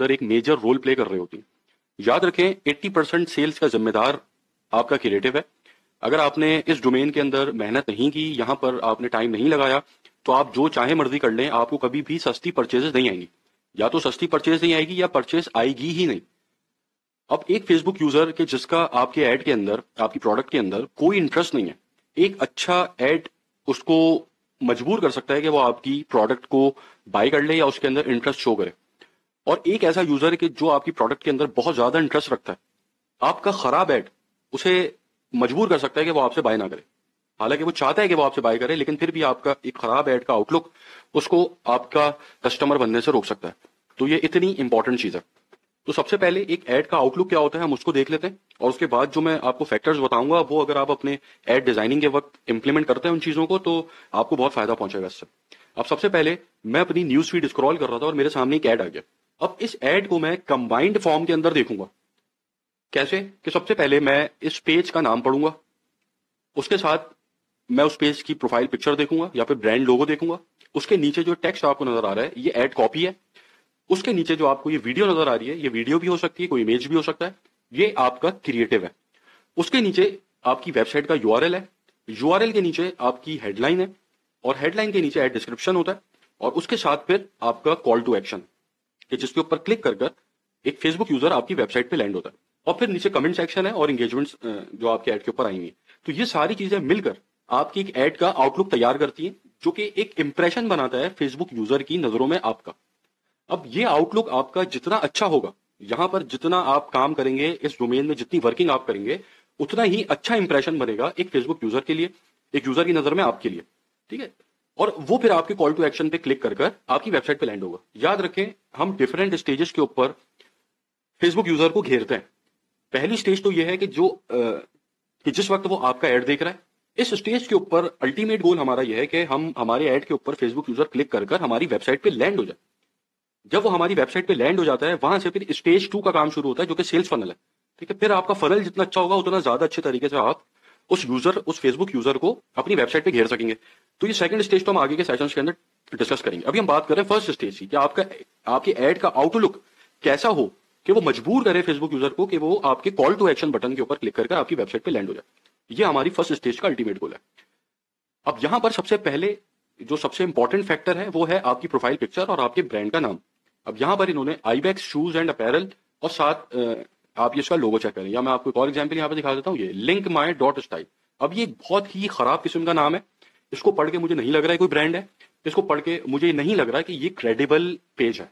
अंदर एक major role play कर रही होती हैं। याद रखें 80% सेल्स का जिम्मेदार आपका क्रिएटिव है। अगर आपने इस डोमेन के अंदर मेहनत नहीं की, यहाँ पर आपने टाइम नहीं लगाया, तो आप जो चाहे मर्जी कर लें, आपको कभी भी सस्ती परचेजेस नहीं आएंगी। या तो सस्ती परचेज नहीं आएगी या परचेज आएगी ही नहीं। अब एक फेसबुक यूजर के जिसका आपके ऐड के अंदर, आपकी प्रोडक्ट के अंदर कोई इंटरेस्ट नहीं है, एक अच्छा ऐड उसको मजबूर कर सकता है कि वो आपकी प्रोडक्ट को बाय कर ले या उसके अंदर इंटरेस्ट शो करे। और एक ऐसा यूजर है कि जो आपकी प्रोडक्ट के अंदर बहुत ज्यादा इंटरेस्ट रखता है, आपका खराब ऐड उसे मजबूर कर सकता है कि वो आपसे बाय ना करे। हालांकि वो चाहता है कि वो आपसे बाय करे, लेकिन फिर भी आपका एक खराब ऐड का आउटलुक उसको आपका कस्टमर बनने से रोक सकता है। तो ये इतनी इंपॉर्टेंट चीज है। तो सबसे पहले एक ऐड का आउटलुक क्या होता है हम उसको देख लेते हैं, और उसके बाद जो मैं आपको फैक्टर्स बताऊंगा वो अगर आप अपने ऐड डिजाइनिंग के वक्त इंप्लीमेंट करते हैं उन चीजों को, तो आपको बहुत फायदा पहुंचेगा इससे। अब सबसे पहले मैं अपनी न्यूज फीड स्क्रॉल कर रहा था और मेरे सामने एक ऐड आ गया। अब इस ऐड को मैं कंबाइंड फॉर्म के अंदर देखूंगा। कैसे कि सबसे पहले मैं इस पेज का नाम पढ़ूंगा, उसके साथ मैं उस पेज की प्रोफाइल पिक्चर देखूंगा या फिर ब्रांड लोगो देखूंगा। उसके नीचे जो टेक्स्ट आपको नजर आ रहा है ये ऐड कॉपी है। उसके नीचे जो आपको ये वीडियो नजर आ रही है, ये वीडियो भी हो सकती है, कोई इमेज भी हो सकता है, ये आपका क्रिएटिव है। उसके नीचे आपकी वेबसाइट का यूआरएल है, यूआरएल के नीचे आपकी हेडलाइन है, और हेडलाइन के नीचे ऐड डिस्क्रिप्शन होता है, और उसके साथ फिर आपका कॉल टू एक्शन कि जिसके ऊपर क्लिक कर कर एक फेसबुक यूजर आपकी वेबसाइट पे लैंड होता है। और फिर नीचे कमेंट सेक्शन है और एंगेजमेंट्स जो आपके ऐड के ऊपर आएंगी। तो ये सारी चीजें मिलकर आपकी एक ऐड का आउटलुक तैयार करती है, जो कि एक इंप्रेशन बनाता है फेसबुक यूजर की नजरों में आपका। अब ये आउटलुक आपका जितना अच्छा होगा, यहां पर जितना आप काम करेंगे इस डोमेन में, जितनी वर्किंग आप करेंगे, उतना ही अच्छा इंप्रेशन बनेगा एक फेसबुक यूजर के लिए, एक यूजर की नजर में आपके लिए। ठीक है, और वो फिर आपके कॉल टू एक्शन पे क्लिक कर कर आपकी वेबसाइट पे लैंड होगा। याद रखें हम डिफरेंट स्टेजेस के ऊपर फेसबुक यूजर को घेरते हैं। पहली स्टेज तो यह है कि कि जिस वक्त वो आपका ऐड देख रहा है, इस स्टेज के ऊपर अल्टीमेट गोल हमारा यह है कि हम हमारे ऐड के ऊपर फेसबुक यूजर क्लिक कर कर हमारी वेबसाइट पे लैंड हो जाए। जब वो हमारी वेबसाइट पे लैंड हो जाता है, वहां से फिर स्टेज 2 का काम शुरू होता है, जो कि सेल्स फनल है। ठीक है, फिर आपका फनल जितना अच्छा होगा उतना ज्यादा अच्छे तरीके से आप उस फेसबुक यूजर को अपनी वेबसाइट पे घेर सकेंगे। तो ये सेकंड स्टेज तो हम आगे के सेशंस के अंदर डिस्कस करेंगे। अभी हम बात कर रहे हैं फर्स्ट स्टेज की, कि आपके ऐड का आउटलुक कैसा हो कि वो मजबूर करे फेसबुक यूजर को कि वो आपके कॉल टू एक्शन बटन के ऊपर क्लिक करके आपकी वेबसाइट पे लैंड हो जाए। ये हमारी फर्स्ट स्टेज का अल्टीमेट गोल है। अब यहां पर सबसे पहले जो सबसे इंपॉर्टेंट फैक्टर है वो है आपकी प्रोफाइल पिक्चर और आपके ब्रांड का नाम। अब यहां पर इन्होंने आईबेक्स शूज एंड अपैरल और साथ आप ये इसका लोगो चेक करें, या मैं आपको एक और एग्जांपल यहां पर दिखा देता हूं, ये लिंक माई डॉट स्टाइल। अब ये बहुत ही खराब किस्म का नाम है, इसको पढ़ के मुझे नहीं लग रहा है कोई ब्रांड है, इसको पढ़ के मुझे नहीं लग रहा है कि ये क्रेडिबल पेज है।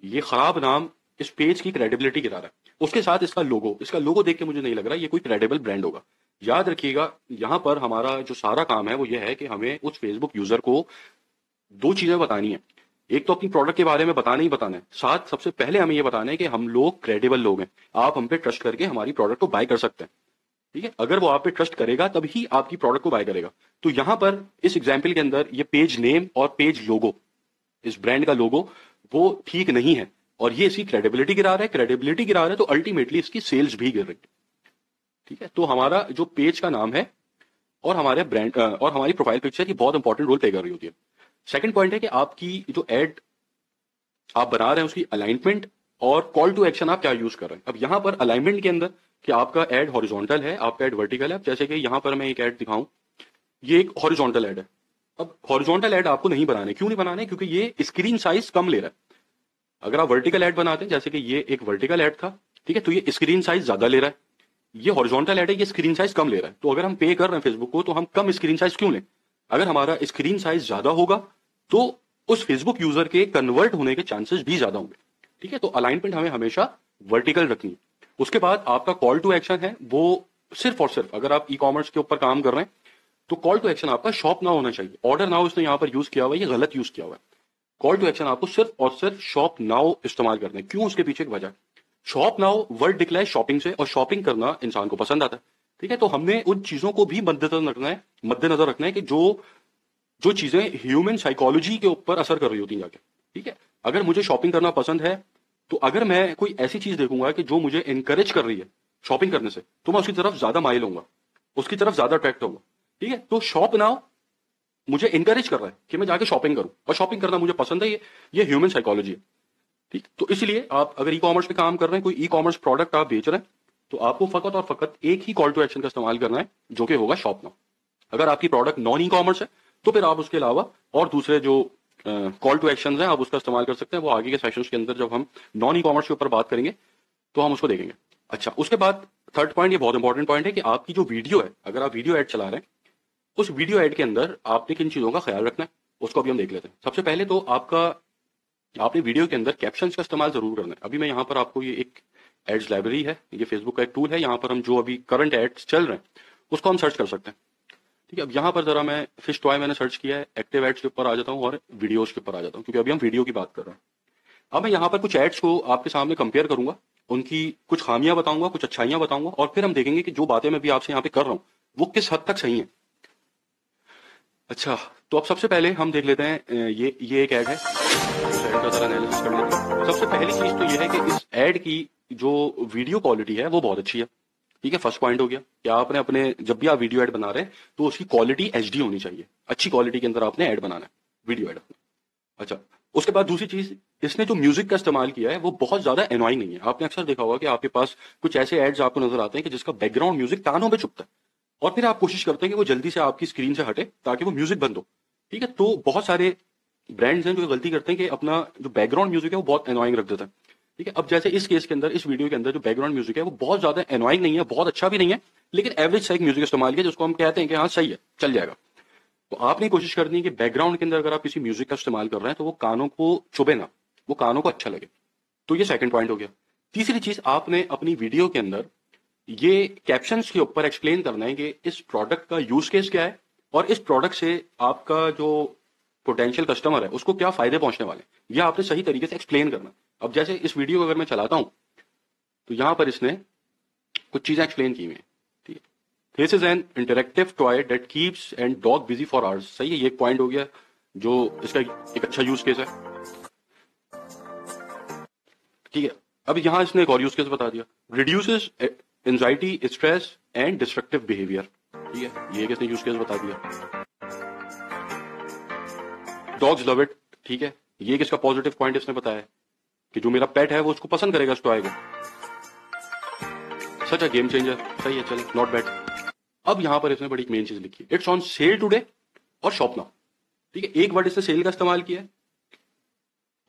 ये खराब नाम इस पेज की क्रेडिबिलिटी गिरा रहा है। उसके साथ इसका लोगो देख के मुझे नहीं लग रहा ये कोई क्रेडिबल ब्रांड होगा। याद रखिएगा यहां पर हमारा जो सारा काम है वो ये है कि हमें उस फेसबुक यूजर को दो चीजें बतानी है। एक तो अपनी प्रोडक्ट के बारे में बताना ही बताना है, साथ सबसे पहले हमें ये बताना है कि हम लोग क्रेडिबल लोग हैं, आप हम पे ट्रस्ट करके हमारी प्रोडक्ट को बाय कर सकते हैं। ठीक है, अगर वो आप पे ट्रस्ट करेगा तभी आपकी प्रोडक्ट को बाय करेगा। तो यहां पर इस एग्जाम्पल के अंदर ये पेज नेम और पेज लोगो, इस ब्रांड का लोगो वो ठीक नहीं है, और ये इसकी क्रेडिबिलिटी गिरा रहा है। क्रेडिबिलिटी गिरा रहा है तो अल्टीमेटली इसकी सेल्स भी गिर रही है। ठीक है, तो हमारा जो पेज का नाम है और हमारे ब्रांड और हमारी प्रोफाइल पिक्चर की बहुत इंपॉर्टेंट रोल प्ले कर रही होती है। सेकंड पॉइंट है कि आपकी जो एड आप बना रहे हैं उसकी अलाइनमेंट और कॉल टू एक्शन आप क्या यूज कर रहे हैं। अब यहां पर अलाइनमेंट के अंदर कि आपका एड हॉरिजॉन्टल है, आपका एड वर्टिकल है। जैसे कि यहां पर मैं एक एड दिखाऊं, ये एक हॉरिजॉन्टल एड है। अब हॉरिजॉन्टल एड आपको नहीं बनाने, क्यों नहीं बनाने, क्योंकि ये स्क्रीन साइज कम ले रहा है। अगर आप वर्टिकल एड बनाते हैं, जैसे कि ये एक वर्टिकल एड था, ठीक है, तो ये स्क्रीन साइज ज्यादा ले रहा है। ये हॉरिजॉन्टल एड है, ये स्क्रीन साइज कम ले रहा है। तो अगर हम पे कर रहे हैं फेसबुक को, तो हम कम स्क्रीन साइज क्यों लें। अगर हमारा स्क्रीन साइज ज्यादा होगा तो उस फेसबुक यूजर के कन्वर्ट होने के चांसेस भी ज्यादा होंगे। ठीक है, तो अलाइनमेंट हमें हमेशा वर्टिकल रखनी है। उसके बाद आपका कॉल टू एक्शन है वो सिर्फ और सिर्फ, अगर आप ई कॉमर्स के ऊपर काम कर रहे हैं तो कॉल टू एक्शन आपका शॉप नाउ होना चाहिए। ऑर्डर नाउ इसने यहां पर यूज किया हुआ है, ये गलत यूज किया हुआ है। कॉल टू एक्शन आपको सिर्फ और सिर्फ शॉप नाउ इस्तेमाल करना है। क्यों, उसके पीछे एक वजह। शॉप नाउ वर्ड निकला है शॉपिंग से, और शॉपिंग करना इंसान को पसंद आता है। ठीक है, तो हमने उन चीजों को भी मद्देनजर रखना है कि जो जो चीजें ह्यूमन साइकोलॉजी के ऊपर असर कर रही होती हैं जाके। ठीक है, अगर मुझे शॉपिंग करना पसंद है, तो अगर मैं कोई ऐसी चीज देखूंगा कि जो मुझे इनकरेज कर रही है शॉपिंग करने से, तो मैं उसकी तरफ ज्यादा माइल होऊंगा, उसकी तरफ ज्यादा अट्रैक्ट होगा। ठीक है, तो शॉप नाउ मुझे इनकरेज कर रहा है कि मैं जाके शॉपिंग करूं, और शॉपिंग करना मुझे पसंद है। ये ह्यूमन साइकोलॉजी है। ठीक, तो इसलिए आप अगर ई कॉमर्स पे काम कर रहे हैं, कोई ई कॉमर्स प्रोडक्ट आप बेच रहे हैं, तो आपको फकत और फकत एक ही कॉल टू एक्शन का इस्तेमाल करना है, जो कि होगा शॉप नाउ। अगर आपकी प्रोडक्ट नॉन ई कॉमर्स है तो फिर आप उसके अलावा और दूसरे जो कॉल टू एक्शन है आप उसका इस्तेमाल कर सकते हैं। वो आगे के सेशंस के अंदर जब हम नॉन ई कॉमर्स के ऊपर बात करेंगे तो हम उसको देखेंगे। अच्छा, उसके बाद थर्ड पॉइंट, ये बहुत इंपॉर्टेंट पॉइंट है कि आपकी जो वीडियो है, अगर आप वीडियो एड चला रहे हैं, उस वीडियो एड के अंदर आपने किन चीजों का ख्याल रखना है उसको अभी हम देख लेते हैं। सबसे पहले तो आपने वीडियो के अंदर कैप्शंस का इस्तेमाल जरूर करना है। अभी मैं यहाँ पर आपको ये एक एड्स लाइब्रेरी है, ये फेसबुक का एक टूल है, यहाँ पर हम जो अभी करंट एड्स चल रहे हैं उसको हम सर्च कर सकते हैं। ठीक है, अब यहाँ पर जरा मैं फिश टॉय मैंने सर्च किया है, एक्टिव एड्स के ऊपर आ जाता हूँ और वीडियोस के ऊपर आ जाता हूँ, क्योंकि अभी हम वीडियो की बात कर रहे हैं। अब मैं यहाँ पर कुछ एड्स को आपके सामने कंपेयर करूंगा, उनकी कुछ खामियां बताऊंगा, कुछ अच्छाइयां बताऊंगा, और फिर हम देखेंगे कि जो बातें मैं भी आपसे यहाँ पे कर रहा हूँ वो किस हद तक सही है। अच्छा, तो अब सबसे पहले हम देख लेते हैं, ये एक ऐड है, इस ऐड का जरा एनालिसिस कर लेते हैं। सबसे पहली चीज तो ये है कि इस ऐड की जो वीडियो क्वालिटी है वो बहुत अच्छी है। ठीक है, फर्स्ट पॉइंट हो गया कि आपने अपने जब भी आप वीडियो ऐड बना रहे हैं तो उसकी क्वालिटी एचडी होनी चाहिए, अच्छी क्वालिटी के अंदर आपने ऐड बनाना है, वीडियो ऐड अपना। अच्छा, उसके बाद दूसरी चीज, इसने जो म्यूजिक का इस्तेमाल किया है वो बहुत ज्यादा एनॉइंग नहीं है। आपने अक्सर देखा होगा कि आपके पास कुछ ऐसे एड्स आपको नजर आते हैं कि जिसका बैकग्राउंड म्यूजिक कानों पे चुभता है, और फिर आप कोशिश करते हैं कि वो जल्दी से आपकी स्क्रीन से हटे ताकि वो म्यूजिक बंद हो। ठीक है, तो बहुत सारे ब्रांड्स हैं जो गलती करते हैं कि अपना जो बैकग्राउंड म्यूजिक है वो बहुत एनॉइंग रख देता है। ठीक है, अब जैसे इस केस के अंदर, इस वीडियो के अंदर जो बैकग्राउंड म्यूजिक है वो बहुत ज्यादा एनॉइंग नहीं है, बहुत अच्छा भी नहीं है, लेकिन एवरेज सा एक म्यूजिक इस्तेमाल किया जिसको हम कहते हैं कि हाँ सही है, चल जाएगा। तो आपने कोशिश करनी है कि बैकग्राउंड के अंदर अगर आप किसी म्यूजिक का इस्तेमाल कर रहे हैं तो वो कानों को चुभे ना, वो कानों को अच्छा लगे। तो ये सेकंड पॉइंट हो गया। तीसरी चीज, आपने अपनी वीडियो के अंदर ये कैप्शंस के ऊपर एक्सप्लेन करना है कि इस प्रोडक्ट का यूज केस क्या है और इस प्रोडक्ट से आपका जो पोटेंशियल कस्टमर है उसको क्या फायदे पहुंचने वाले हैं, यह आपने सही तरीके से एक्सप्लेन करना है। अब जैसे इस वीडियो को अगर मैं चलाता हूं तो यहां पर इसने कुछ चीजें एक्सप्लेन की हुई हैं। ठीक है, this is an interactive toy that keeps and dog busy for hours. सही है, ये एक पॉइंट हो गया जो इसका एक अच्छा यूज केस है। ठीक है, अब यहां इसने एक और यूज केस बता दिया, reduces anxiety, stress and destructive behaviour. ठीक है, ये किसने यूज केस बता दिया, डॉग्स लव इट। ठीक है, ये किसका पॉजिटिव पॉइंट इसने बताया कि जो मेरा पेट है वो उसको पसंद करेगा इस टॉय को, सच अ गेम चेंजर। सही है, चले, नॉट बैड। अब यहां पर इसने बड़ी मेन चीज लिखी, इट्स ऑन सेल टुडे और शॉप नाउ। ठीक है, एक वर्ड इसने सेल का इस्तेमाल किया है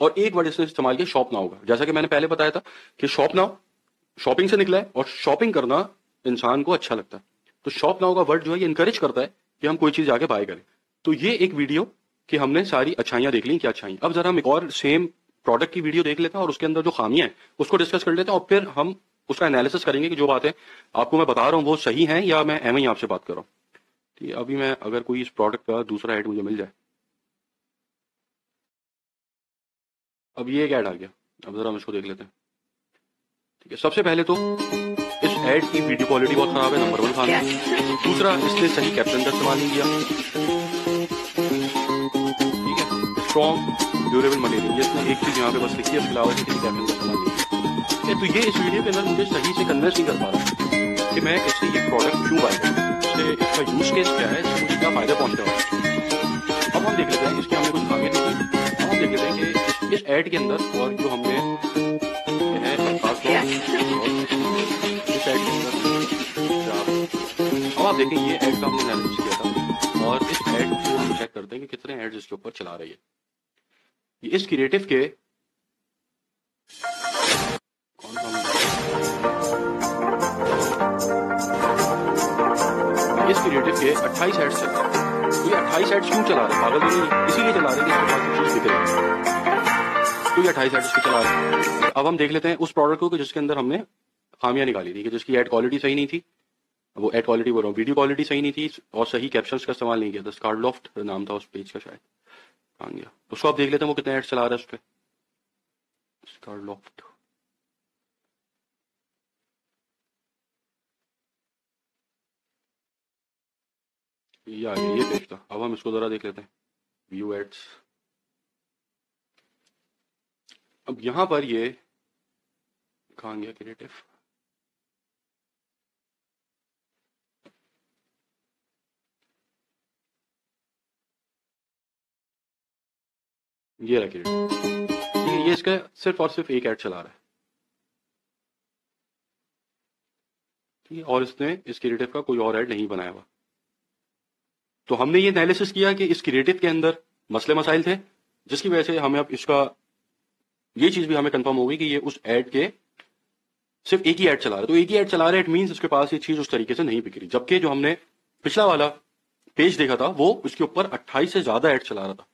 और एक वर्ड इसने इस्तेमाल किया शॉप नाउ का। जैसा कि मैंने पहले बताया था कि शॉप नाउ शॉपिंग से निकला है और शॉपिंग करना इंसान को अच्छा लगता है, तो शॉप नाउ का वर्ड जो है ये इंकरेज करता है कि हम कोई चीज आगे बाय करें। तो ये एक वीडियो कि हमने सारी अच्छाइयां देख ली, क्या अच्छाई। अब जरा हम एक और सेम प्रोडक्ट की वीडियो देख लेते हैं और उसके अंदर जो खामियां हैं उसको डिस्कस कर लेते हैं, और फिर हम उसका एनालिसिस करेंगे कि जो बातें आपको मैं बता रहा हूँ वो सही है या मैं एम ही आपसे बात कर रहा हूँ। ठीक है, अभी मैं अगर कोई इस प्रोडक्ट का दूसरा ऐड मुझे मिल जाए, अब ये एक ऐड आ गया, अब जरा हम इसको देख लेते हैं। ठीक है, सबसे पहले तो इस ऐड की वीडियो क्वालिटी बहुत खराब है, नंबर वन खामी। दूसरा, इसने सही कैप्शन का इस्तेमाल नहीं किया। ठीक है, स्ट्रॉन्ग ड्यूरेबल मटेरियल, ये इसने एक चीज यहाँ पे बस लिखी है, इसके अलावा किसी कैप्शन का इस्तेमाल नहीं किया। ठीक है, तो ये इस वीडियो के अंदर मुझे सही से कन्विंस नहीं कर पा रहा कि मैं इससे ये प्रोडक्ट क्यों बाय करूँ, इसका यूज केस क्या है, इससे मुझे क्या फायदा पहुंचने वाला है। अब हम देख लेते हैं, इसकी हमने कुछ खामियां देखी, अब हम देख लेते हैं कि इस ऐड के अंदर और जो हमने है खास तौर इस ऐड के अंदर, अब आप देखें ये ऐड का हमने एनालिसिस किया था और इस ऐड को हम चेक करते हैं कि कितने एड्स इसके ऊपर चला रही है। ये इस क्रिएटिव के कौन सा इस क्रिएटिव के 28 एड्स चल रहे हैं। तो ये 28 एड्स क्यों चला रहे हैं, पागल तो नहीं है, इसीलिए चला रहे हैं कि इसके पास कुछ चीज दिख रही है, तो ये 28 एड्स चला रहे हैं। अब हम देख लेते हैं उस प्रोडक्ट को जिसके अंदर हमने खामियां निकाली थी, कि जिसकी एड क्वालिटी सही नहीं थी, वो एड क्वालिटी बोल रहा हूँ, वीडियो क्वालिटी सही नहीं थी और सही कैप्शंस का इस्तेमाल नहीं किया था। स्कारलॉफ्ट नाम था उस पेज का, शायद कहाँ गया, उसको आप देख लेते हैं वो कितने एड चला रहा है उस पर। स्कारलॉफ्ट, ये आ गया, ये पेज था। अब हम इसको जरा देख लेते हैं, व्यू एड्स। अब यहां पर ये कहाँ गया क्रिएटिव, ये रहा क्रिएटिव। ठीक है, ये इसका सिर्फ और सिर्फ एक ऐड चला रहा है, ठीक है, और इसने इस क्रिएटिव का कोई और ऐड नहीं बनाया हुआ। तो हमने ये एनालिसिस किया कि इस क्रिएटिव के अंदर मसले मसाइल थे, जिसकी वजह से हमें अब इसका ये चीज भी हमें कंफर्म हो गई कि ये उस ऐड के सिर्फ एक ही ऐड चला रहा है। तो एक ही ऐड चला रहा है, इट मींस उसके पास ये चीज उस तरीके से नहीं बिक रही। जबकि जो हमने पिछला वाला पेज देखा था वो उसके ऊपर 28 से ज्यादा ऐड चला रहा था,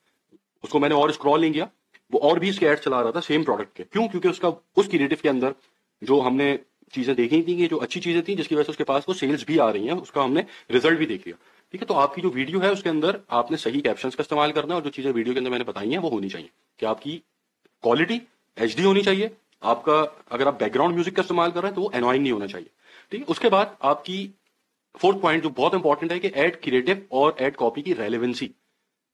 उसको मैंने और स्क्रॉल नहीं किया, वो और भी इसके ऐड चला रहा था सेम प्रोडक्ट के। क्यों? क्योंकि उसका उस क्रिएटिव के अंदर जो हमने चीजें देखी थी कि जो अच्छी चीजें थी जिसकी वजह से उसके पास वो सेल्स भी आ रही हैं, उसका हमने रिजल्ट भी देख लिया। ठीक है, तो आपकी जो वीडियो है उसके अंदर आपने सही कैप्शंस का इस्तेमाल करना है और जो चीजें वीडियो के अंदर मैंने बताई हैं वो होनी चाहिए कि आपकी क्वालिटी एचडी होनी चाहिए, आपका अगर आप बैकग्राउंड म्यूजिक का इस्तेमाल कर रहे हैं तो वो एनॉइंग नहीं होना चाहिए। ठीक है, उसके बाद आपकी फोर्थ पॉइंट जो बहुत इंपॉर्टेंट है कि एड क्रिएटिव और एड कॉपी की रेलेवेंसी।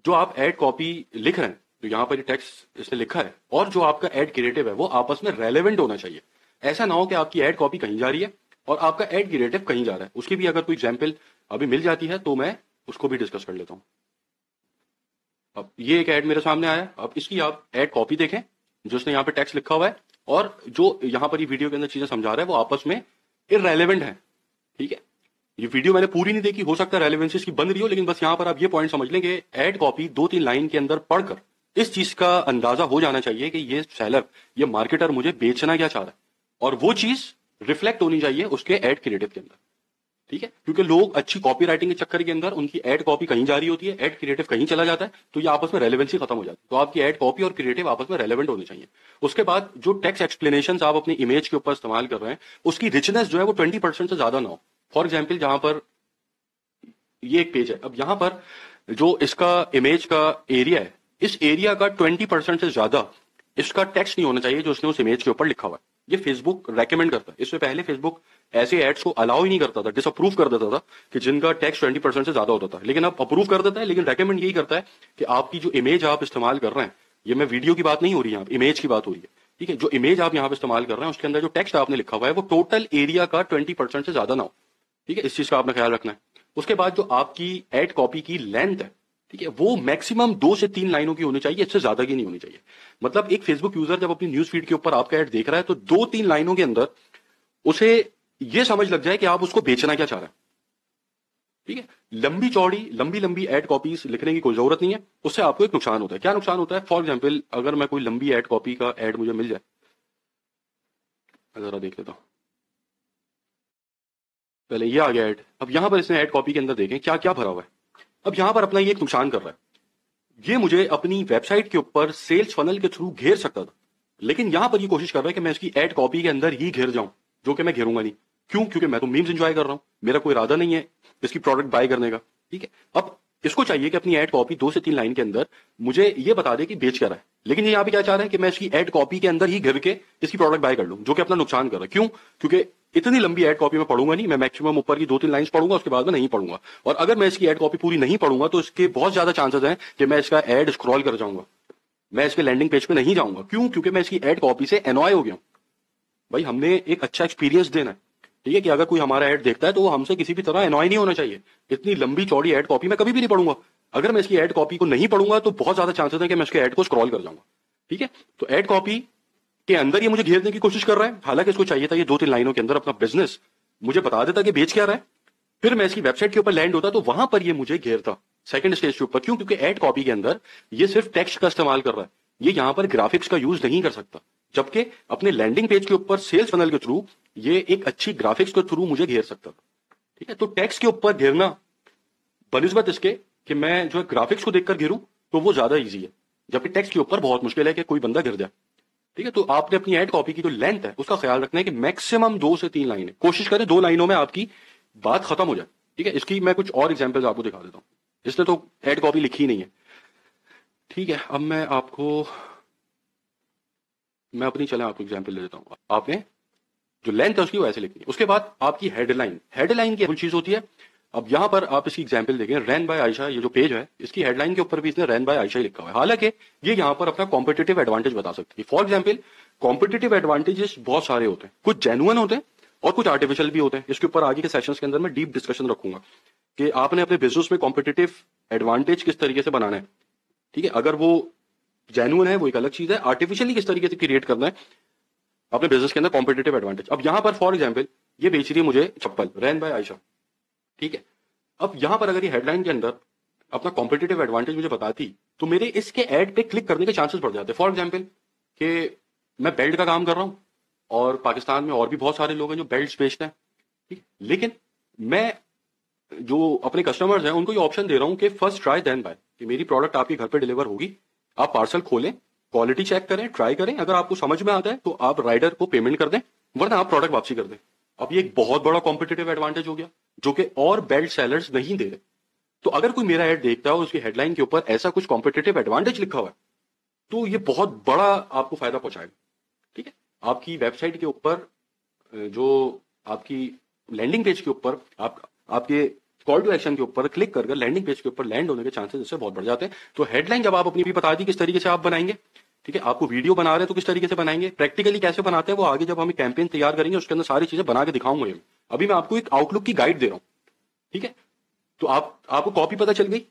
जो आप एड कॉपी लिख रहे हैं, जो यहाँ पर टेक्स्ट इसने लिखा है, और जो आपका एड क्रिएटिव है वो आपस में रेलेवेंट होना चाहिए। ऐसा ना हो कि आपकी एड कॉपी कहीं जा रही है और आपका एड क्रिएटिव कहीं जा रहा है। उसकी भी अगर कोई एग्जाम्पल अभी मिल जाती है तो मैं उसको भी डिस्कस कर लेता हूं। अब ये एक ऐड मेरे सामने आया, अब इसकी आप ऐड कॉपी देखें जो उसने यहाँ पे टेक्स्ट लिखा हुआ है और जो यहाँ पर ये वीडियो के अंदर चीजें समझा रहा है वो आपस में इररेलेवेंट है। ठीक है, ये वीडियो मैंने पूरी नहीं देखी, हो सकता है रेलेवेंसी इसकी बंद रही हो, लेकिन बस यहाँ पर आप ये पॉइंट समझ लें कि ऐड कॉपी 2-3 लाइन के अंदर पढ़कर इस चीज का अंदाजा हो जाना चाहिए कि ये सेलर, ये मार्केटर मुझे बेचना क्या चाह रहा है, और वो चीज रिफ्लेक्ट होनी चाहिए उसके एड क्रिएटिव के अंदर। ठीक है, क्योंकि लोग अच्छी कॉपी राइटिंग के चक्कर के अंदर उनकी एड कॉपी कहीं जा रही होती है, एड क्रिएटिव कहीं चला जाता है, तो ये आपस में रेलेवेंसी खत्म हो जाती है। तो आपकी एड कॉपी और क्रिएटिव आपस में रेलेवेंट होने चाहिए। उसके बाद जो टेक्स्ट एक्सप्लेनेशन आप अपनी इमेज के ऊपर इस्तेमाल कर रहे हैं उसकी रिचनेस जो है वो 20% से ज्यादा ना हो। फॉर एग्जाम्पल, जहां पर ये एक पेज है, अब यहां पर जो इसका इमेज का एरिया है, इस एरिया का 20% से ज्यादा इसका टेक्स्ट नहीं होना चाहिए जो उसने उस इमेज के ऊपर लिखा हुआ है। ये फेसबुक रेकमेंड करता है। इससे पहले फेसबुक ऐसे एड्स को अलाउ ही नहीं करता था, डिसअप्रूव कर देता था कि जिनका टेक्स्ट 20% से ज्यादा होता था, लेकिन अब अप्रूव कर देता है। लेकिन रेकमेंड यही करता है कि आपकी जो इमेज आप इस्तेमाल कर रहे हैं, ये मैं वीडियो की बात नहीं हो रही है, इमेज की बात हो रही है। ठीक है, जो इमेज आप यहाँ पे इस्तेमाल कर रहे हैं उसके अंदर जो टेक्स्ट आपने लिखा हुआ है वो टोटल एरिया का 20% से ज्यादा ना हो। ठीक है, इस चीज का आपने ख्याल रखना है। उसके बाद जो आपकी एड कॉपी की लेंथ है, ठीक है, वो मैक्सिमम 2 से 3 लाइनों की होनी चाहिए, इससे ज्यादा की नहीं होनी चाहिए। मतलब एक फेसबुक यूजर जब अपनी न्यूज फीड के ऊपर आपका ऐड देख रहा है तो 2-3 लाइनों के अंदर उसे ये समझ लग जाए कि आप उसको बेचना क्या चाह रहे हैं। ठीक है, लंबी चौड़ी लंबी लंबी एड कॉपीज लिखने की कोई जरूरत नहीं है, उससे आपको एक नुकसान होता है। क्या नुकसान होता है? फॉर एग्जाम्पल, अगर मैं कोई लंबी एड कॉपी का एड मुझे मिल जाए, जरा देख लेता हूं, पहले ये आ गया ऐड। अब यहां पर इसने ऐड कॉपी के अंदर देखें क्या क्या भरा हुआ है। अब यहां पर अपना ये एक नुकसान कर रहा है, ये मुझे अपनी वेबसाइट के ऊपर सेल्स फनल के थ्रू घेर सकता था, लेकिन यहां पर ये कोशिश कर रहा है कि मैं इसकी ऐड कॉपी के अंदर ही घिर जाऊं, जो कि मैं घेरूंगा नहीं। क्यों? क्योंकि मैं तो मीम्स एंजॉय कर रहा हूं, मेरा कोई इरादा नहीं है इसकी प्रोडक्ट बाय करने का। ठीक है, अब इसको चाहिए कि अपनी ऐड कॉपी 2 से 3 लाइन के अंदर मुझे ये बता दे कि बेच क्या रहा है, लेकिन ये यहाँ पे क्या चाह रहा है कि मैं इसकी ऐड कॉपी के अंदर ही घिर के इसकी प्रोडक्ट बाय कर लूं, जो कि अपना नुकसान कर रहा है। क्यों? क्योंकि इतनी लंबी ऐड कॉपी में पढ़ूंगा नहीं, मैं मैक्सिमम ऊपर की 2-3 लाइंस पढ़ूंगा, उसके बाद में नहीं पढ़ूंगा। और अगर मैं इसकी ऐड कॉपी पूरी नहीं पढ़ूंगा तो इसके बहुत ज्यादा चांसेस हैं कि मैं इसका ऐड स्क्रॉल कर जाऊंगा, मैं इसके लैंडिंग पेज पे नहीं जाऊंगा। क्यों? क्योंकि मैं इसकी ऐड कॉपी से एनॉय हो गया हूं। भाई, हमने एक अच्छा एक्सपीरियंस देना है। ठीक है, कि अगर कोई हमारा ऐड देखता है तो वो हमसे किसी भी तरह एनॉय नहीं होना चाहिए। इतनी लंबी चौड़ी ऐड कॉपी मैं कभी भी नहीं पढ़ूंगा। अगर मैं इसकी ऐड कॉपी को नहीं पढ़ूंगा तो बहुत ज्यादा चांसेस है कि मैं इसके ऐड को स्क्रॉल कर जाऊंगा। ठीक है, तो ऐड कॉपी के अंदर ये मुझे घेरने की कोशिश कर रहा है, हालांकि इसको चाहिए था ये 2-3 लाइनों के अंदर अपना बिजनेस मुझे बता देता कि बेच क्या रहा है, फिर मैं इसकी वेबसाइट के ऊपर लैंड होता तो वहां पर ये मुझे घेरता सेकंड स्टेज के ऊपर। क्यों? क्योंकि ऐड कॉपी के अंदर ये सिर्फ टेक्स्ट का इस्तेमाल कर रहा है, ये यहां पर ग्राफिक्स का यूज नहीं कर सकता, जबकि अपने लैंडिंग पेज के ऊपर सेल्स फनल के थ्रू ये एक अच्छी ग्राफिक्स के थ्रू मुझे घेर सकता। ठीक है, तो टेक्स्ट के ऊपर घेरना बनिस्बत इसके कि मैं जो है ग्राफिक्स को देखकर घेरूं तो वो ज्यादा इजी है, जबकि टेक्स्ट के ऊपर बहुत मुश्किल है कि कोई बंदा गिर जाए। ठीक है, तो आपने अपनी ऐड कॉपी की जो लेंथ है उसका ख्याल रखना है कि मैक्सिमम 2 से 3 लाइन है, कोशिश करें 2 लाइनों में आपकी बात खत्म हो जाए। ठीक है, इसकी मैं कुछ और एग्जांपल्स आपको दिखा देता हूं, इसने तो ऐड कॉपी लिखी ही नहीं है। ठीक है, अब मैं अपनी चले आपको एग्जाम्पल दे देता हूं। आपने जो लेंथ है उसकी वो ऐसे लिखनी है। उसके बाद आपकी हेडलाइन, हेडलाइन की चीज होती है। अब यहां पर आप इसकी एग्जांपल देखें, रैन बाय आयशा, ये जो पेज है इसकी हेडलाइन के ऊपर भी इसने रैन बाय आयशा ही लिखा हुआ है। हालांकि ये यहां पर अपना कॉम्पिटिटिव एडवांटेज बता सकती है। फॉर एग्जाम्पल, कॉम्पिटिटिव एडवांटेजेस बहुत सारे होते हैं, कुछ जेन्युइन होते हैं और कुछ आर्टिफिशियल भी होते हैं। इसके ऊपर आगे के सेशंस के अंदर मैं डीप डिस्कशन रखूंगा कि आपने अपने बिजनेस में कॉम्पिटिटिव एडवांटेज किस तरीके से बनाना है। ठीक है, अगर वो जेन्युइन है वो एक अलग चीज है, आर्टिफिशियली किस तरीके से क्रिएट करना है अपने बिजनेस के अंदर कॉम्पिटेटिव एडवांटेज। अब यहां पर फॉर एग्जाम्पल ये बेच रही है मुझे चप्पल, रैन बाय आयशा, ठीक है। अब यहां पर अगर ये हेडलाइन के अंदर अपना कॉम्पिटेटिव एडवांटेज मुझे बताती तो मेरे इसके एड पे क्लिक करने के चांसेस बढ़ जाते। फॉर एग्जाम्पल कि मैं बेल्ट का काम कर रहा हूं और पाकिस्तान में और भी बहुत सारे लोग हैं जो बेल्ट बेचते हैं, ठीक, लेकिन मैं जो अपने कस्टमर्स हैं उनको ये ऑप्शन दे रहा हूं कि फर्स्ट ट्राई देन बाय, कि मेरी प्रोडक्ट आपके घर पे डिलीवर होगी, आप पार्सल खोलें, क्वालिटी चेक करें, ट्राई करें, अगर आपको समझ में आता है तो आप राइडर को पेमेंट कर दें, वरना आप प्रोडक्ट वापसी कर दें। अब ये एक बहुत बड़ा कॉम्पिटेटिव एडवांटेज हो गया जो कि और बेल्ट सेलर्स नहीं दे रहे। तो अगर कोई मेरा एड देखता है और उसकी हेडलाइन के ऊपर ऐसा कुछ कॉम्पिटेटिव एडवांटेज लिखा हुआ है तो ये बहुत बड़ा आपको फायदा पहुंचाएगा, ठीक है। आपकी वेबसाइट के ऊपर जो आपकी लैंडिंग पेज के ऊपर आपके कॉल टू एक्शन के ऊपर क्लिक कर लैंडिंग पेज के ऊपर लैंड होने के चांसेस इससे बहुत बढ़ जाते हैं। तो हेडलाइन जब आप अपनी भी बता दी किस तरीके से आप बनाएंगे, ठीक है, आपको वीडियो बना रहे हैं तो किस तरीके से बनाएंगे, प्रैक्टिकली कैसे बनाते हैं वो आगे जब हम कैंपेन तैयार करेंगे उसके अंदर सारी चीजें बना के दिखाऊंगा। अभी मैं आपको एक आउटलुक की गाइड दे रहा हूं, ठीक है। तो आपको कॉपी पता चल गई,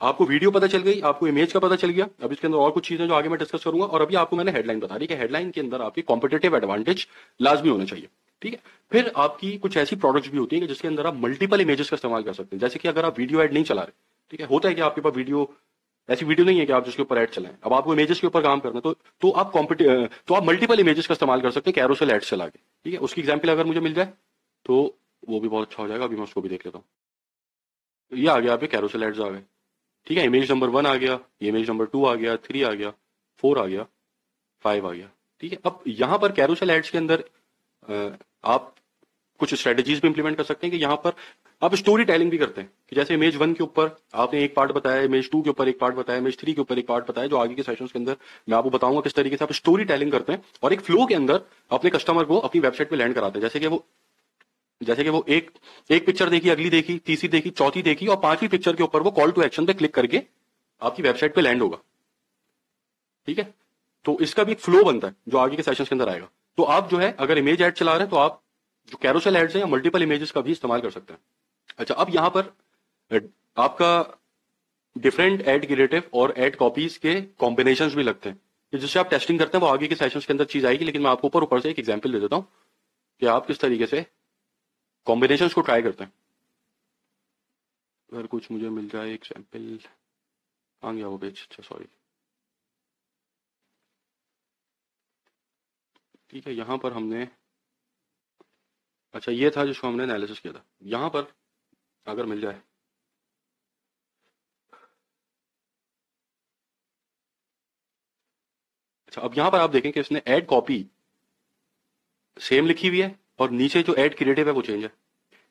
आपको वीडियो पता चल गई, आपको इमेज का पता चल गया। अब इसके अंदर और कुछ चीजें जो आगे मैं डिस्कस करूंगा, और अभी आपको मैंने हेडलाइन बता दी कि हेडलाइन के अंदर आपकी कॉम्पिटेटिव एडवांटेज लाजमी होना चाहिए, ठीक है। फिर आपकी कुछ ऐसी प्रोडक्ट्स भी होती है जिसके अंदर आप मल्टीपल इमेजेस का इस्तेमाल कर सकते हैं। जैसे कि अगर आप वीडियो एड नहीं चला रहे, ठीक है, होता है कि आपके पास ऐसी वीडियो नहीं है कि आप जिसके ऊपर एड चलाएं, अब आपको इमेजेस के ऊपर काम करना है तो आप मल्टीपल इमेजेस का इस्तेमाल कर सकते हैं कैरोसेल एड चला के, ठीक है। उसकी एग्जाम्पल अगर मुझे मिल जाए तो वो भी बहुत अच्छा हो जाएगा। अभी मैं उसको भी देख लेता हूँ। ये आ गया, आप कैरोसेल एड्स आ गए, ठीक है। इमेज नंबर 1 आ गया, ये इमेज नंबर 2 आ गया, 3 आ गया, 4 आ गया, 5 आ गया, ठीक है। अब यहां पर कैरोसेल एड्स के अंदर आप कुछ स्ट्रेटेजीज भी इंप्लीमेंट कर सकते हैं कि यहां पर आप स्टोरी टेलिंग भी करते हैं कि जैसे इमेज 1 के ऊपर आपने एक पार्ट बताया, इमेज 2 के ऊपर एक पार्ट बताया, इमेज 3 के ऊपर एक पार्ट बताया, जो आगे के सेशंस के अंदर मैं आपको बताऊंगा किस तरीके से आप स्टोरी टेलिंग करते हैं और एक फ्लो के अंदर अपने कस्टमर को अपनी वेबसाइट पे लैंड कराते हैं। जैसे कि वो एक पिक्चर देखी, अगली देखी, तीसरी देखी, चौथी देखी और 5वीं पिक्चर के ऊपर वो कॉल टू एक्शन पे क्लिक करके आपकी वेबसाइट पे लैंड होगा, ठीक है। तो इसका भी एक फ्लो बनता है जो आगे के सेशंस के अंदर आएगा। तो आप जो है अगर इमेज एड चला रहे हैं तो आप जो कैरोसेल एड्स हैं या मल्टीपल इमेजेस का भी इस्तेमाल कर सकते हैं। अच्छा, अब यहां पर आपका डिफरेंट एड क्रिएटिव और एड कॉपीज के कॉम्बिनेशंस भी लगते हैं कि जिससे आप टेस्टिंग करते हैं वो आगे के सेशंस के अंदर चीज आएगी। लेकिन मैं आपको ऊपर से एक एग्जांपल दे देता हूं कि आप किस तरीके से कॉम्बिनेशंस को ट्राई करते हैं। अगर कुछ मुझे मिल जाए एग्जांपल, आ गया वो पेज, अच्छा सॉरी, ठीक है। यहां पर हमने, अच्छा ये था जिसको हमने एनालिसिस किया था। यहां पर अगर मिल जाए, अच्छा अब यहां पर आप देखें कि इसने एड कॉपी सेम लिखी हुई है और नीचे जो एड क्रिएटिव है वो चेंज है।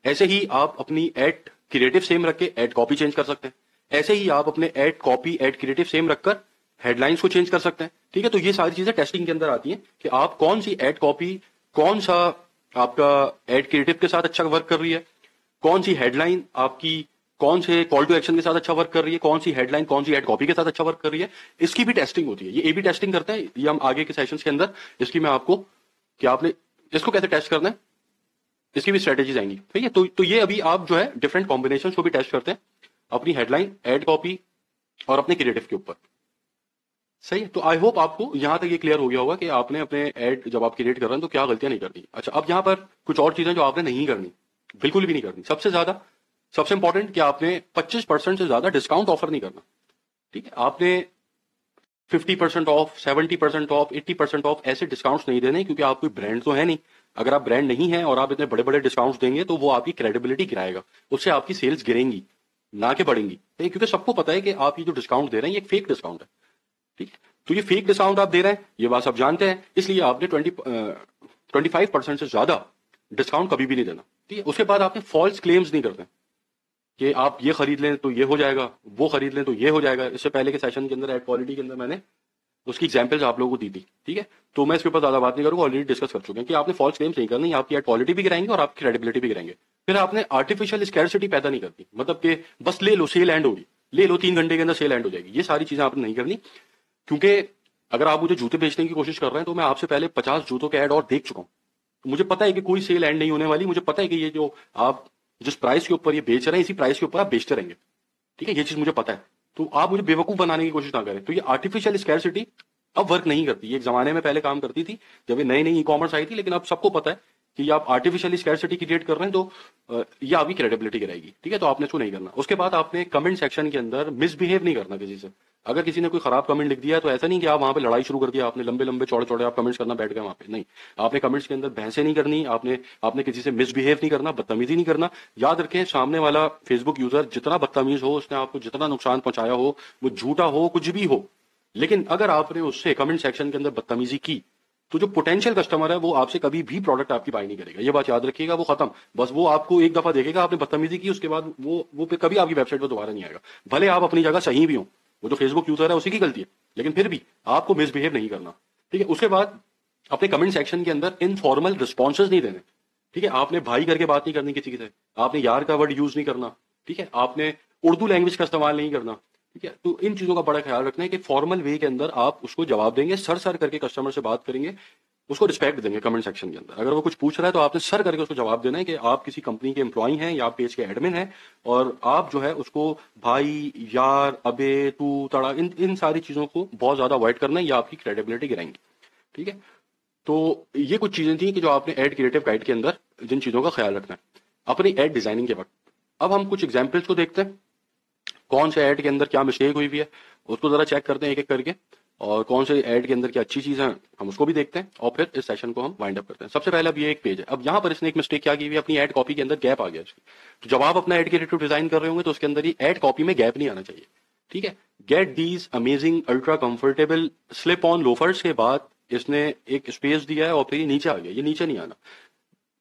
ऐसे ही आप अपनी एड क्रिएटिव सेम रख के एड कॉपी चेंज कर सकते हैं। ऐसे ही आप अपने ad copy ad creative same रखकर हेडलाइंस को चेंज कर सकते हैं, ठीक है। तो ये सारी चीजें टेस्टिंग के अंदर आती हैं कि आप कौन सी एड कॉपी, कौन सा आपका एड क्रिएटिव के साथ अच्छा वर्क कर रही है, कौन सी हेडलाइन आपकी कौन से कॉल टू एक्शन के साथ अच्छा वर्क कर रही है, कौन सी हेडलाइन कौन सी एड कॉपी के साथ अच्छा वर्क कर रही है, इसकी भी टेस्टिंग होती है। ये ए बी टेस्टिंग करते हैं, ये हम आगे के सेशंस के अंदर इसकी मैं आपको कि आपने इसको कैसे टेस्ट करना है इसकी भी स्ट्रेटेजीज आएंगी, ठीक है। तो ये अभी आप जो है डिफरेंट कॉम्बिनेशन को भी टेस्ट करते हैं अपनी हेडलाइन, एड कॉपी और अपने क्रिएटिव के ऊपर, सही है। तो आई होप आपको यहां तक ये क्लियर हो गया होगा कि आपने अपने एड जब आप क्रिएट कर रहे हैं तो क्या गलतियां नहीं करनी। अच्छा, अब यहां पर कुछ और चीजें जो आपने नहीं करनी, बिल्कुल भी नहीं करनी। सबसे इंपॉर्टेंट कि आपने 25% से ज्यादा डिस्काउंट ऑफर नहीं करना, ठीक है। आपने 50% ऑफ, 70% ऑफ, 80% ऑफ ऐसे डिस्काउंट्स नहीं देने, क्योंकि आप कोई ब्रांड तो है नहीं। अगर आप ब्रांड नहीं है और आप इतने बड़े बड़े डिस्काउंट्स देंगे तो वो आपकी क्रेडिबिलिटी गिराएगा, उससे आपकी सेल्स गिरेंगी ना कि बढ़ेंगी, क्योंकि सबको पता है कि आप ये जो डिस्काउंट दे रहे हैं ये एक फेक डिस्काउंट है, ठीक है। तो ये फेक डिस्काउंट आप दे रहे हैं, ये बात सब जानते हैं, इसलिए आपने 25% से ज्यादा डिस्काउंट कभी भी नहीं देना, ठीक है। उसके बाद आपने फॉल्स क्लेम्स नहीं करते कि आप ये खरीद लें तो ये हो जाएगा, वो खरीद लें तो ये हो जाएगा। इससे पहले के सेशन के अंदर एड क्वालिटी के अंदर मैंने उसकी एग्जांपल्स आप लोगों को दी थी, ठीक है। तो मैं इसके ऊपर ज्यादा बात नहीं करूंगा, ऑलरेडी डिस्कस कर चुके हैं कि आपने फॉल्स क्लेम्स नहीं करनी, आपकी एड क्वालिटी भी गिराएंगे और आपकी क्रेडिबिलिटी भी गिराएंगे। फिर आपने आर्टिफिशियल स्कैरसिटी पैदा नहीं करती, मतलब कि बस ले लो सेल एंड होगी, ले लो 3 घंटे के अंदर सेल एंड हो जाएगी, ये सारी चीजें आपने नहीं करनी। क्योंकि अगर आप मुझे जूते बेचने की कोशिश कर रहे हैं तो मैं आपसे पहले 50 जूतों के ऐड और देख चुका हूं, तो मुझे पता है कि कोई सेल एंड नहीं होने वाली। मुझे पता है कि ये जो आप जिस प्राइस के ऊपर ये बेच रहे हैं इसी प्राइस के ऊपर आप बेचते रहेंगे, ठीक है, ये चीज मुझे पता है। तो आप मुझे बेवकूफ बनाने की कोशिश ना करें। तो ये आर्टिफिशियल स्कैरसिटी अब वर्क नहीं करती। ये एक जमाने में पहले काम करती थी जब ये नई नई ई कॉमर्स आई थी, लेकिन अब सबको पता है कि ये आप आर्टिफिशियल स्कैरसिटी क्रिएट कर रहे हैं, तो ये आपकी क्रेडिबिलिटी गिराएगी। ठीक है, तो आपने इसको नहीं करना। उसके बाद आपने कमेंट सेक्शन के अंदर मिसबिहेव नहीं करना किसी से। अगर किसी ने कोई खराब कमेंट लिख दिया है तो ऐसा नहीं कि आप वहां पे लड़ाई शुरू कर दिया, आपने लंबे लंबे चौड़े चौड़े आप कमेंट्स करना बैठ गए वहां पे, नहीं। आपने कमेंट्स के अंदर बहसें नहीं करनी, आपने आपने किसी से मिसबिहेव नहीं करना, बदतमीजी नहीं करना। याद रखें, सामने वाला फेसबुक यूजर जितना बदतमीज हो, उसने आपको जितना नुकसान पहुंचाया हो, वो झूठा हो, कुछ भी हो, लेकिन अगर आपने उससे कमेंट सेक्शन के अंदर बदतमीजी की, तो जो पोटेंशियल कस्टमर है वो आपसे कभी भी प्रोडक्ट आपकी बाय नहीं करेगा। ये बात याद रखिएगा, वो खत्म। बस वो आपको एक दफा देखेगा आपने बदतमीजी की, उसके बाद वो फिर कभी आपकी वेबसाइट पर दोबारा नहीं आएगा। भले आप अपनी जगह सही भी हो, वो जो फेसबुक यूजर है उसी की गलती है, लेकिन फिर भी आपको मिसबिहेव नहीं करना। ठीक है, उसके बाद अपने कमेंट सेक्शन के अंदर इनफॉर्मल रिस्पॉन्सेज नहीं देने। ठीक है, आपने भाई करके बात नहीं करनी किसी से, आपने यार का वर्ड यूज नहीं करना। ठीक है, आपने उर्दू लैंग्वेज का इस्तेमाल नहीं करना। ठीक है, तो इन चीजों का बड़ा ख्याल रखना है कि फॉर्मल वे के अंदर आप उसको जवाब देंगे, सर सर करके कस्टमर से बात करेंगे, उसको रिस्पेक्ट देंगे कमेंट सेक्शन के अंदर। अगर वो कुछ पूछ रहा है तो आपने सर करके उसको जवाब देना है कि आप किसी कंपनी के एम्प्लॉय हैं या आप पेज के एडमिन हैं, और आप जो है उसको भाई, यार, अबे, तू, तड़ा, इन इन सारी चीजों को बहुत ज्यादा अवॉइड करना है, या आपकी क्रेडिबिलिटी गिराएंगी। ठीक है, तो ये कुछ चीजें थी कि जो आपने एड क्रिएटिव गाइड के अंदर जिन चीजों का ख्याल रखना है अपनी एड डिजाइनिंग के वक्त। अब हम कुछ एग्जाम्पल्स को देखते हैं, कौन से ऐड के अंदर क्या मिस्टेक हुई हुई है उसको जरा चेक करते हैं एक एक करके, और कौन से ऐड के अंदर क्या अच्छी चीजें हैं हम उसको भी देखते हैं, और फिर इस सेशन को हम वाइंड अप करते हैं। सबसे पहले अब ये एक पेज है, अब यहाँ पर इसने एक मिस्टेक क्या की हुई है, अपनी एड कॉपी के अंदर गैप आ गया इसकी। तो जब आप अपना एड क्रिएटिव डिजाइन कर रहे होंगे तो उसके अंदर ही एड कॉपी में गैप नहीं आना चाहिए। ठीक है, get these amazing ultra comfortable slip on loafers के बाद इसने एक स्पेस दिया है और फिर ये नीचे आ गया, ये नीचे नहीं आना।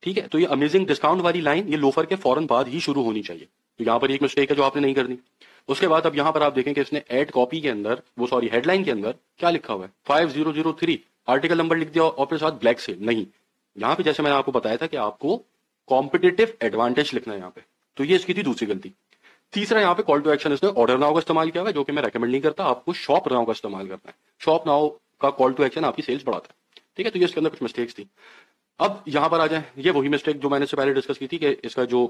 ठीक है, तो ये अमेजिंग डिस्काउंट वाली लाइन ये लोफर के फौरन बाद ही शुरू होनी चाहिए। तो यहाँ पर एक मिस्टेक है जो आपने नहीं करनी। उसके बाद अब यहाँ पर आप देखें कि इसने एड कॉपी के अंदर, वो सॉरी हेडलाइन के अंदर क्या लिखा हुआ है, 5003 आर्टिकल नंबर लिख दिया और फिर साथ ब्लैक से नहीं। यहाँ पे जैसे मैंने आपको बताया था कि आपको कॉम्पिटिटिव एडवांटेज लिखना है यहाँ पे, तो ये इसकी थी दूसरी गलती। तीसरा यहाँ पे कॉल टू एक्शन इसने ऑर्डर नाउ का इस्तेमाल किया हुआ है, जो कि मैं रेकमेंड नहीं करता, आपको शॉप नाउ का इस्तेमाल करना है। शॉप नाउ का कॉल टू एक्शन आपकी सेल्स बढ़ाता है। ठीक है, तो ये इसके अंदर कुछ मिस्टेक्स थी। अब यहां पर आ जाए, ये वही मिस्टेक जो मैंने इससे पहले डिस्कस की थी कि इसका जो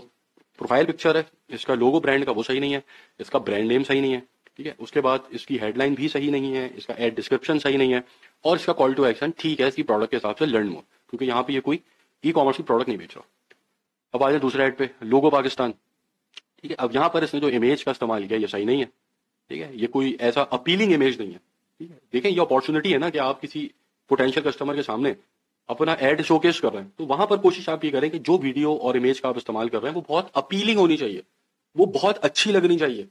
प्रोफाइल पिक्चर है, इसका लोगो ब्रांड का वो सही नहीं है, इसका ब्रांड नेम सही नहीं है। ठीक है, उसके बाद इसकी हेडलाइन भी सही नहीं है, इसका एड डिस्क्रिप्शन सही नहीं है, और इसका कॉल टू एक्शन ठीक है इसकी प्रोडक्ट के हिसाब से लर्न मोर, क्योंकि यहाँ पे ये कोई ई कॉमर्स की प्रोडक्ट नहीं बेच रहा। अब आ जाए दूसरे एड पे, लोगो पाकिस्तान। ठीक है, अब यहाँ पर इसने जो इमेज का इस्तेमाल किया ये सही नहीं है। ठीक है, ये कोई ऐसा अपीलिंग इमेज नहीं है। ठीक है, देखें ये अपॉर्चुनिटी है ना कि आप किसी पोटेंशियल कस्टमर के सामने अपना एड शोकेस कर रहे हैं, तो वहां पर कोशिश आप ये करें कि जो वीडियो और इमेज का आप इस्तेमाल कर रहे हैं वो बहुत अपीलिंग होनी चाहिए, वो बहुत अच्छी लगनी चाहिए।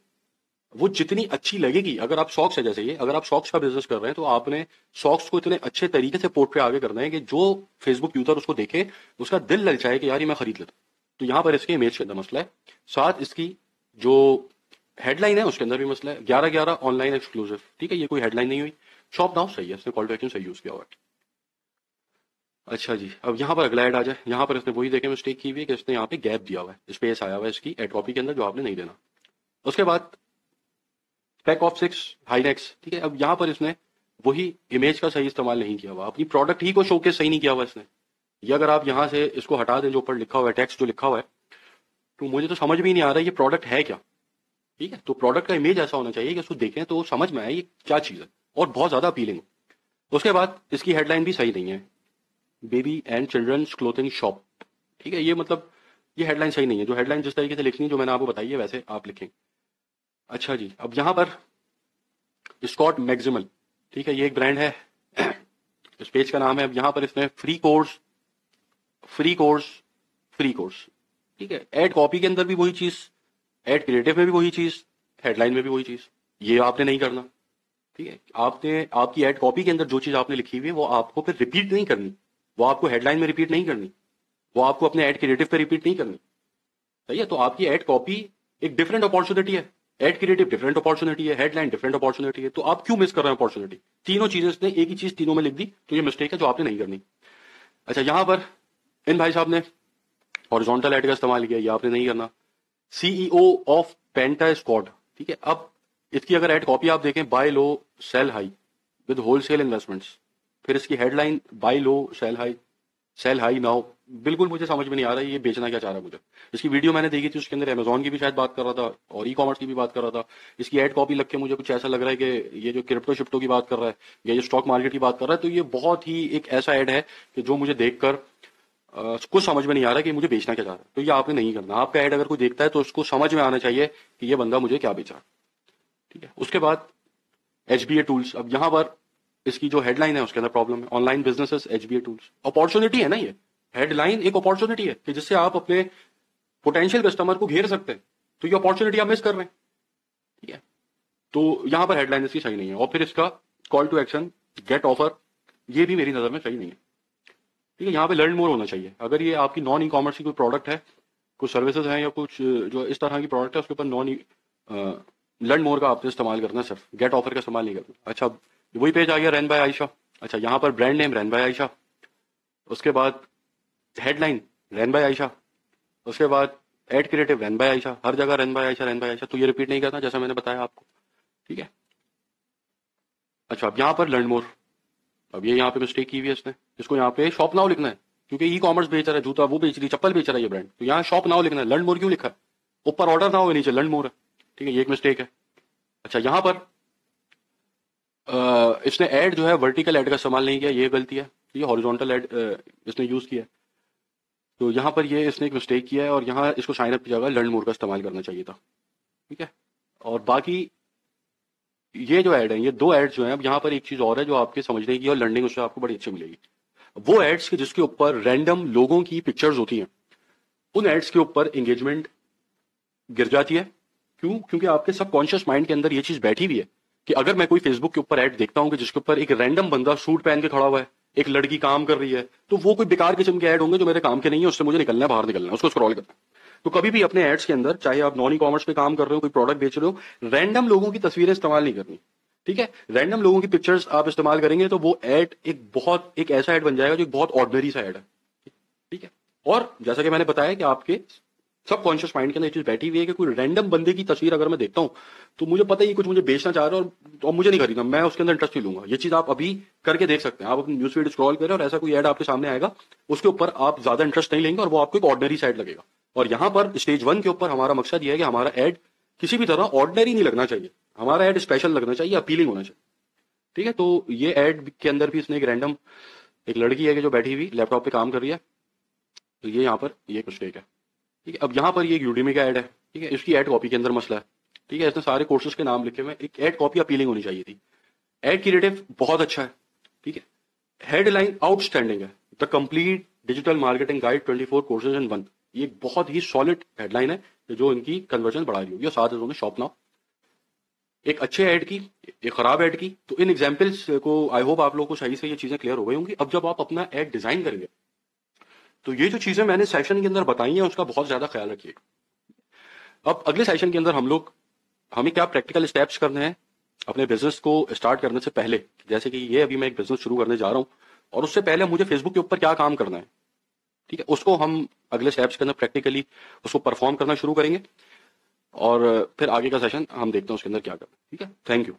वो जितनी अच्छी लगेगी, अगर आप सॉक्स है जैसे ये, अगर आप सॉक्स का बिजनेस कर रहे हैं तो आपने सॉक्स को इतने अच्छे तरीके से पोर्ट्रे आगे करना है कि जो फेसबुक यूजर उसको देखे उसका दिल ललचाए कि यार ये मैं खरीद लेता। तो यहां पर इसके इमेज के अंदर मसला है, साथ इसकी जो हेडलाइन है उसके अंदर भी मसला है, 11/11 ऑनलाइन एक्सक्लूसिव। ठीक है, ये कोई हेडलाइन नहीं हुई। शॉप नाउ सही है, इसने कॉल टू एक्शन सही यूज किया हुआ है। अच्छा जी, अब यहाँ पर अगला ऐड आ जाए, यहाँ पर इसने वही देखे मिस्टेक की हुई है कि इसने यहाँ पे गैप दिया हुआ है, स्पेस आया हुआ है इसकी एड कॉपी के अंदर जो आपने नहीं देना। उसके बाद पैक ऑफ 6 हाईनेक्स। ठीक है, अब यहाँ पर इसने वही इमेज का सही इस्तेमाल नहीं किया हुआ, अपनी प्रोडक्ट ही को शोकेस सही नहीं किया हुआ इसने। ये अगर आप यहाँ से इसको हटा दें जो ऊपर लिखा हुआ है, टेक्स्ट जो लिखा हुआ है, तो मुझे तो समझ में ही नहीं आ रहा है ये प्रोडक्ट है क्या। ठीक है, तो प्रोडक्ट का इमेज ऐसा होना चाहिए कि उसको देखें तो समझ में आए ये क्या चीज है और बहुत ज्यादा अपीलिंग हो। उसके बाद इसकी हेडलाइन भी सही नहीं है, baby and children's clothing shop. ठीक है, ये मतलब ये हेडलाइन सही नहीं है, जो हेडलाइन जिस तरीके से लिखनी है जो मैंने आपको बताई है वैसे आप लिखें। अच्छा जी, अब यहाँ पर स्कॉट मैक्सिमल। ठीक है, ये एक ब्रांड है, इस पेज का नाम है। अब यहाँ पर इसने free course free course free course. ठीक है, एड कॉपी के अंदर भी वही चीज, एड क्रिएटिव में भी वही चीज, हेडलाइन में भी वही चीज, ये आपने नहीं करना। ठीक है, आपने आपकी एड कॉपी के अंदर जो चीज आपने लिखी हुई है वो आपको फिर रिपीट नहीं करनी, वो आपको हेडलाइन में रिपीट नहीं करनी, वो आपको अपने एड क्रिएटिव पे रिपीट नहीं करनी। सही है, तो आपकी एड कॉपी एक डिफरेंट अपॉर्चुनिटी है, एड क्रिएटिव डिफरेंट अपॉर्चुनिटी है, हेडलाइन डिफरेंट अपॉर्चुनिटी है, तो आप क्यों मिस कर रहे हैं अपॉर्चुनिटी। तीनों चीजें इसने एक ही चीज तीनों में लिख दी, तो ये मिस्टेक है जो आपने नहीं करनी। अच्छा, यहां पर इन भाई साहब ने हॉरिजॉन्टल एड का इस्तेमाल किया, ये आपने नहीं करना। CEO of Penta Squad. ठीक है, अब इसकी अगर एड कॉपी आप देखें, buy low sell high with wholesale investments, फिर इसकी headline buy low sell high, sell high now, बिल्कुल मुझे समझ में नहीं आ रहा है ये बेचना क्या चाह रहा है मुझे। इसकी वीडियो मैंने देखी थी, उसके अंदर अमेजोन की भी शायद बात कर रहा था और ई कॉमर्स की भी बात कर रहा था। इसकी एड कॉपी लग के मुझे कुछ ऐसा लग रहा है कि ये जो क्रिप्टो शिप्टो की बात कर रहा है या ये स्टॉक मार्केट की बात कर रहा है, तो ये बहुत ही एक ऐसा एड है कि जो मुझे देखकर कुछ समझ में नहीं आ रहा कि मुझे बेचना क्या चाह रहा है। तो ये आपने नहीं करना। आपका ऐड अगर कोई देखता है तो उसको समझ में आना चाहिए कि ये बंदा मुझे क्या बेचा। ठीक है, उसके बाद एचबीए टूल्स। अब यहाँ पर इसकी जो हेडलाइन है उसके अंदर प्रॉब्लम है, online businesses HbA tools. Opportunity है ना, ये हेडलाइन एक अपॉर्चुनिटी है कि जिससे आप अपने पोटेंशियल कस्टमर को घेर सकते हैं। तो ये अपॉर्चुनिटी आप मिस कर रहे हैं। ठीक है, तो यहां पर हेडलाइन इसकी सही नहीं है। और फिर इसका call to action get offer, ये भी मेरी नजर में सही नहीं है। ठीक है, यहाँ पे लर्न मोर होना चाहिए। अगर ये आपकी नॉन ई कॉमर्स की कोई प्रोडक्ट है, कुछ सर्विसेज हैं या कुछ जो इस तरह की प्रोडक्ट है, उसके ऊपर नॉन लर्न मोर का आपने इस्तेमाल करना है, सिर्फ गेट ऑफर का इस्तेमाल नहीं करना। अच्छा, वही पेज आ गया रन बाय आयशा। अच्छा, यहाँ पर brand name run by Ayesha, उसके बाद हेडलाइन रन बाय आयशा, उसके बाद ad creative run by Ayesha, हर जगह run by Ayesha run by Ayesha. तो ये रिपीट नहीं करना जैसा मैंने बताया आपको। ठीक है, अच्छा अब यहाँ पर लर्न मोर, अब ये यहाँ पे मिस्टेक की हुई है इसने, इसको यहाँ पे शॉप नाउ लिखना है क्योंकि ई कॉमर्स बेच रहा है, जूता वो बेच रही, चप्पल बेच रहा है ये ब्रांड, तो यहाँ शॉप नाउ लिखना है। लर्न मोर क्यों लिखा है? ऊपर ऑर्डर ना हो, नीचे लर्न मोर है। ठीक है, ये एक मिस्टेक है। अच्छा, यहाँ पर इसने ऐड जो है वर्टिकल ऐड का इस्तेमाल नहीं किया, ये गलती है। ये हॉरिजॉन्टल ऐड इसने यूज किया है, तो यहाँ पर ये इसने एक मिस्टेक किया है और यहाँ इसको साइन अप की जगह लर्न मोर का इस्तेमाल करना चाहिए था। ठीक है, और बाकी ये जो ऐड है, ये दो ऐड जो है, अब यहाँ पर एक चीज और है जो आपके समझने की और लर्निंग उससे आपको बड़ी अच्छी मिलेगी। वो एड्स के जिसके ऊपर रैंडम लोगों की पिक्चर्स होती हैं, उन एड्स के ऊपर एंगेजमेंट गिर जाती है। क्यों? क्योंकि आपके सबकॉन्शियस माइंड के अंदर ये चीज बैठी हुई है कि अगर मैं कोई फेसबुक के ऊपर ऐड देखता हूं कि जिसके ऊपर एक रैंडम बंदा सूट पहन के खड़ा हुआ है, एक लड़की काम कर रही है, तो वो कोई बेकार किस्म के ऐड होंगे जो मेरे काम के नहीं है, उससे मुझे निकलना है, बाहर निकलना है, उसको स्क्रॉल करना है। तो कभी भी अपने एड्स के अंदर, चाहे आप नॉन ई कॉमर्स पे काम कर रहे हो, कोई प्रोडक्ट बेच रहे हो, रैंडम लोगों की तस्वीरें इस्तेमाल नहीं करनी। ठीक है, रैंडम लोगों की पिक्चर्स आप इस्तेमाल करेंगे तो वो ऐड एक ऐसा ऐड बन जाएगा जो एक बहुत ऑर्डिनरी सा ऐड है। ठीक है, और जैसा कि मैंने बताया कि आपके सबकॉन्शियस माइंड के अंदर ये चीज बैठी हुई है कि कोई रैंडम बंदे की तस्वीर अगर मैं देखता हूं तो मुझे पता है ये कुछ मुझे बेचना चाह रहा है और मुझे नहीं खरीदना, मैं उसके अंदर इंटरेस्ट नहीं लूंगा। ये चीज आप अभी करके देख सकते हैं। आप अपनी न्यूज फीड स्क्रॉल करें और ऐसा कोई ऐड आपके सामने आएगा, उसके ऊपर आप ज्यादा इंटरेस्ट नहीं लेंगे और वो आपको एक ऑर्डिनरी साइड लगेगा। और यहाँ पर स्टेज 1 के ऊपर हमारा मकसद ये है कि हमारा ऐड किसी भी तरह ऑर्डिनरी नहीं लगना चाहिए, हमारा ऐड स्पेशल लगना चाहिए, अपीलिंग होना चाहिए। ठीक है, तो ये ऐड के अंदर भी इसने एक रैंडम एक लड़की है कि जो बैठी हुई लैपटॉप पे काम कर रही है, तो ये यहाँ पर ये मिस्टेक है। ठीक है, अब यहाँ पर ये एक यूडेमी का ऐड है। ठीक है, इसकी ऐड कॉपी के अंदर मसला है। ठीक है, इसने सारे कोर्सेज के नाम लिखे हुए, एक ऐड कॉपी अपीलिंग होनी चाहिए थी। ऐड क्रिएटिव बहुत अच्छा है। ठीक है, हेडलाइन आउटस्टैंडिंग है, the complete digital marketing guide 24 courses in 1। ये एक बहुत ही सॉलिड हेडलाइन है जो इनकी कन्वर्जन बढ़ा रही होगी। और साथ इन्होंने शॉप नाउ एक अच्छे ऐड की, एक खराब ऐड की। तो इन एग्जाम्पल्स को आई होप आप लोगों को सही से ये चीजें क्लियर हो गई होंगी। अब जब आप अपना ऐड डिजाइन करेंगे तो ये जो चीजें मैंने सेशन के अंदर बताई हैं उसका बहुत ज्यादा ख्याल रखिएगा। अब अगले सेशन के अंदर हमें क्या प्रैक्टिकल स्टेप्स करने हैं अपने बिजनेस को स्टार्ट करने से पहले। जैसे कि ये अभी मैं एक बिजनेस शुरू करने जा रहा हूं और उससे पहले मुझे फेसबुक के ऊपर क्या काम करना है। ठीक है, उसको हम अगले स्टेप्स के अंदर प्रैक्टिकली उसको परफॉर्म करना शुरू करेंगे और फिर आगे का सेशन हम देखते हैं उसके अंदर क्या करना है। ठीक है, थैंक यू।